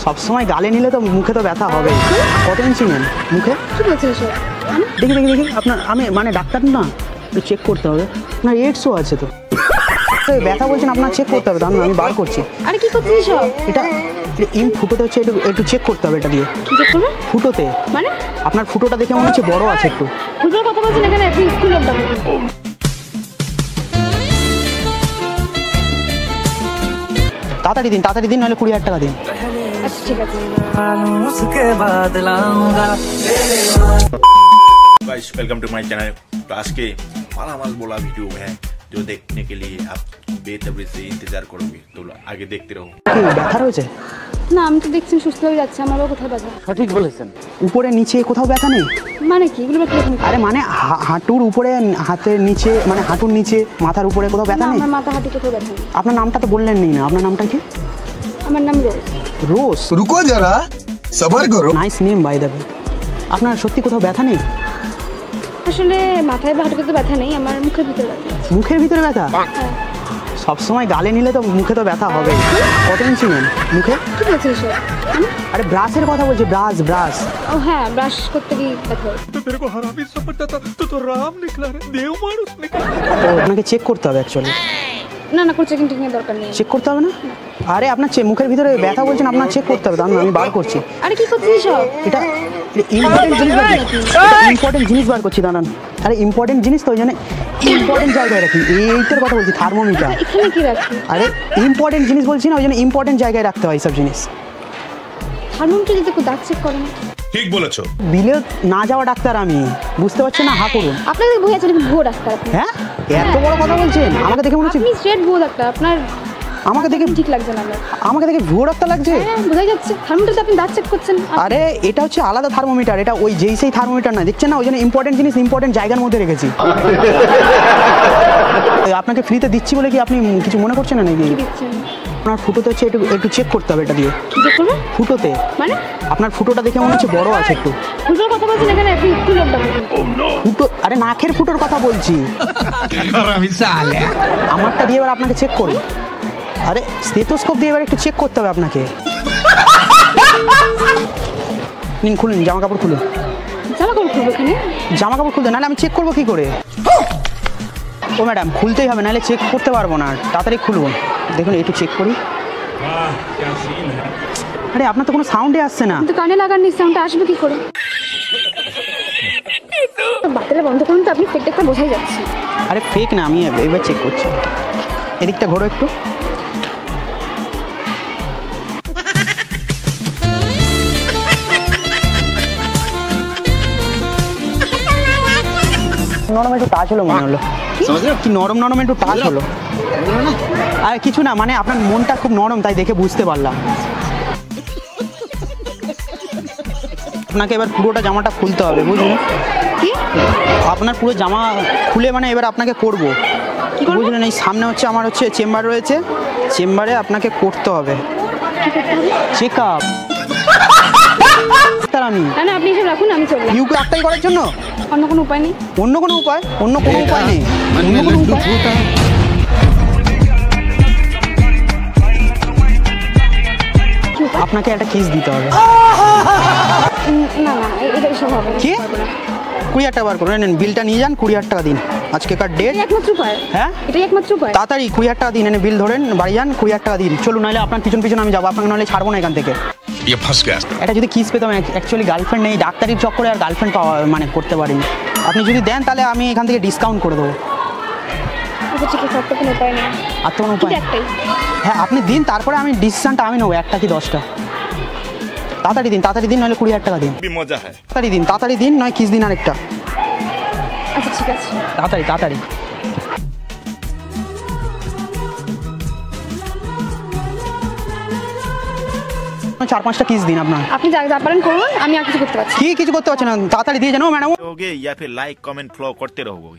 সবসময় গালে নিলে তো মুখে তো ব্যথা হবে। কত ইঞ্চি নেন মুখে? কি বলছেন এসব? দেখি দেখি দেখি আপনার, আমি মানে ডাক্তার না, একটু চেক করতে হবে। না এডসও আছে তো, ব্যথা বলছেন আপনার, চেক করতে হবে। আমি বার করছি। আরে কি করছিস এসব? এটা ইম ফুটোতে হচ্ছে, একটু একটু চেক করতে হবে এটা দিয়ে। কি চেক করবে? ফুটোতে মানে আপনার ফুটোটা দেখে মনে হচ্ছে বড় আছে একটু। ফুটোর কথা বলছেন এখানে? আপনি স্কুল লোকটা তাড়াতাড়ি দিন নাহলে 20,000 টাকা দিন। আচ্ছা ঠিক আছে। Guys welcome to my channel. तो आज के मालामाल बोला वीडियो है जो देखने के लिए आप बेसब्री से इंतजार करोगे, तो आगे देखते रहो। ব্যথা রয়েছে? না আমি তো দেখছেন সুস্থ হয়ে যাচ্ছে, আমারও কোথাও ব্যথা। সঠিক বলেছেন। উপরে নিচে কোথাও ব্যথা নেই? মানে কি এগুলো ব্যথা? আরে মানে হাঁটুর উপরে, হাতের নিচে, মানে হাঁটুর নিচে, মাথার উপরে কোথাও ব্যথা নেই? আমার মাথা হাঁটু কোথাও ব্যথা নেই। আপনার নামটা তো বললেন না। আপনার নামটা কি? আমার নাম রোজ। রোজ? रुको जरा सबर करो। Nice name by the way. আপনার সত্যি কোথাও ব্যথা নেই? আসলে মাথায় বা হাঁটুতে তো ব্যথা নেই, আমার মুখের ভিতরে ব্যথা। মুখের ভিতরে ব্যথা? হ্যাঁ। সবসময় গালে নিলে তো মুখে তো ব্যথা হবে। কত ইঞ্চি নেন মুখে? কি বলছেন এসব? আরে ব্রাশের কথা বলছি, ব্রাশ। ও হ্যাঁ, ব্রাশ করতে গিয়ে ব্যথা হয়। तो तेरे को हरामी समझता था तो राम निकला रे, देव मानुस निकला। আপনাকে চেক করতে হবে অ্যাকচুয়ালি। না না, কোনো চেকিং টেকিং দরকার নেই। চেক করতে হবে না? আরে আপনার মুখের ভিতরে ব্যথা বলছেন, আপনার চেক করতে হবে। আমি বার করছি। আরে কি করছিস এসব? এটা ইম্পর্টেন্ট জিনিস বার করছি, দাঁড়ান। আরে ইম্পর্টেন্ট জিনিস তো, ওই জন্য ইম্পর্টেন্ট জায়গায় রাখি। এইটার কথা বলছি, থার্মোমিটার। এখানে কি রাখি? আরে ইম্পর্টেন্ট জিনিস বলছি না, ওই জন্য ইম্পর্টেন্ট জায়গায় রাখতে হয় এইসব জিনিস। থার্মোমিটার যদি কেউ দাগ চেক করে না? ठीक बोलेছো। বিলে না যাওয়া ডাক্তার আমি, বুঝতে পারছেন না? হা করুন। আপনাকে বই আছে নাকি ভুয়ো ডাক্তার আপনি? হ্যাঁ, এত বড় কথা বলছেন? আমাকে দেখে মনে হচ্ছে, আপনি স্ট্রেট ভুয়ো ডাক্তার। আপনার আমাকে দেখে ঠিক লাগছে না আমার। আমাকে দেখে ভুয়ো ডাক্তার লাগছে? হ্যাঁ বোঝাই যাচ্ছে। থার্মোমিটারতে আপনি দাগ চেক করছেন। আরে এটা হচ্ছে আলাদা থার্মোমিটার, এটা ওই সেই থার্মোমিটার না, দেখছেন না? ওই জন্য ইম্পর্টেন্ট জিনিস ইম্পর্টেন্ট জায়গার মধ্যে রেখেছি। আপনাকে ফ্রিতে দিচ্ছি বলে কি আপনি কিছু মনে করছেন না নাকি? কি দিচ্ছেন? আপনার ফুটোতে হচ্ছে একটু চেক করতে হবে এটা দিয়ে। কি চেক করবে? ফুটোতে মানে আপনার ফুটোটা দেখে মনে হচ্ছে বড় আছে একটু। ফুটোর কথা বলছেন এখানে? আপনি স্কুল লোকটা ফুটো? আরে নাকের ফুটোর কথা বলছি। আমারটা দিয়ে এবার আপনাকে চেক করুন। আরে স্টেথোস্কোপ দিয়ে এবার একটু চেক করতে হবে আপনাকে। নিন, খুলুন, জামা কাপড় খুলুন। জামা কাপড় খুলবো এখানে? জামা কাপড় খুলতে, নাহলে আমি চেক করবো কি করে? ও ম্যাডাম, খুলতেই হবে, নাহলে চেক করতে পারবো না। তাড়াতাড়ি খুলবো। দেখুন একটু চেক করি। আরে আপনার তো কোনো সাউন্ডে আসছে না। কিন্তু কানে লাগাননি, সাউন্ডটা আসবে কি করে? বাতিটা বন্ধ করুন তো, আপনি ফেক ডাক্তার বোঝাই যাচ্ছে। আরে ফেক না, আমি এবার চেক করছি। এদিকটা ঘোরো একটু। নরম একটু টাচ হলো মনে হলো। কি নরম একটু টাচ হলো। আর কিছু না, মানে আপনার মনটা খুব নরম, তাই দেখে বুঝতে পারলাম। আপনাকে এবার পুরোটা জামাটা খুলতে হবে, বুঝলেন? কি? আপনার পুরো জামা খুলে মানে এবার আপনাকে করবো, বুঝলেন? এই সামনে হচ্ছে আমার হচ্ছে চেম্বার রয়েছে, চেম্বারে আপনাকে করতে হবে চেক আপ। আমি না না, আপনি এসব রাখুন, আমি চললাম। ইউকে একটাই করার জন্য অন্য কোনো উপায় নেই? অন্য কোনো উপায় নেই। অন্য কোনো উপায়? আপনাকে একটা কিস দিতে হবে। না না, এটা এসব হবে না। কি? 20,000 টাকা বার করুন, নেন বিলটা নিয়ে যান। 20,000 টাকা দিন, আজকেকার ডেট। এটাই একমাত্র উপায়? হ্যাঁ এটাই একমাত্র উপায়। তাড়াতাড়ি 20,000 টাকা দিন, এনে বিল ধরেন, বাড়ি যান, 20,000 টাকা দিন। চলুন, নাহলে আপনার পিছন আমি যাবো, আপনাকে নাহলে ছাড়বো না এখান থেকে। ये फंस गया। এটা যদি কিস পেতাম, অ্যাকচুয়ালি গার্লফ্রেন্ড নেই, ডাক্তারির চক্করে আর গার্লফ্রেন্ড পাওয়া মানে করতে পারিনি। আপনি যদি দেন তাহলে আমি এখান থেকে ডিসকাউন্ট করে দেবো। আচ্ছা ঠিক আছে, আপনার কোনো উপায় নেই? আর তো কোনো উপায়? একটাই। হ্যাঁ আপনি দিন, তারপরে আমি ডিসিশনটা আমি নেবো, 1টা কি 10টা। তাড়াতাড়ি দিন, নইলে 20,000 টাকা দিন। भी मजा है। তাড়াতাড়ি দিন, নয় কিস দিন আরেকটা। আচ্ছা ঠিক আছে, তাড়াতাড়ি। 4-5টা কিস দিন আপনার। আপনি যা পারেন করুন, আমি আর কিছু করতে পারছি। কি কিছু করতে পারছেন না? তাড়াতাড়ি দিয়ে জানো ম্যাডাম। या फिर लाइक कमेंट फॉलो करते रहोगे।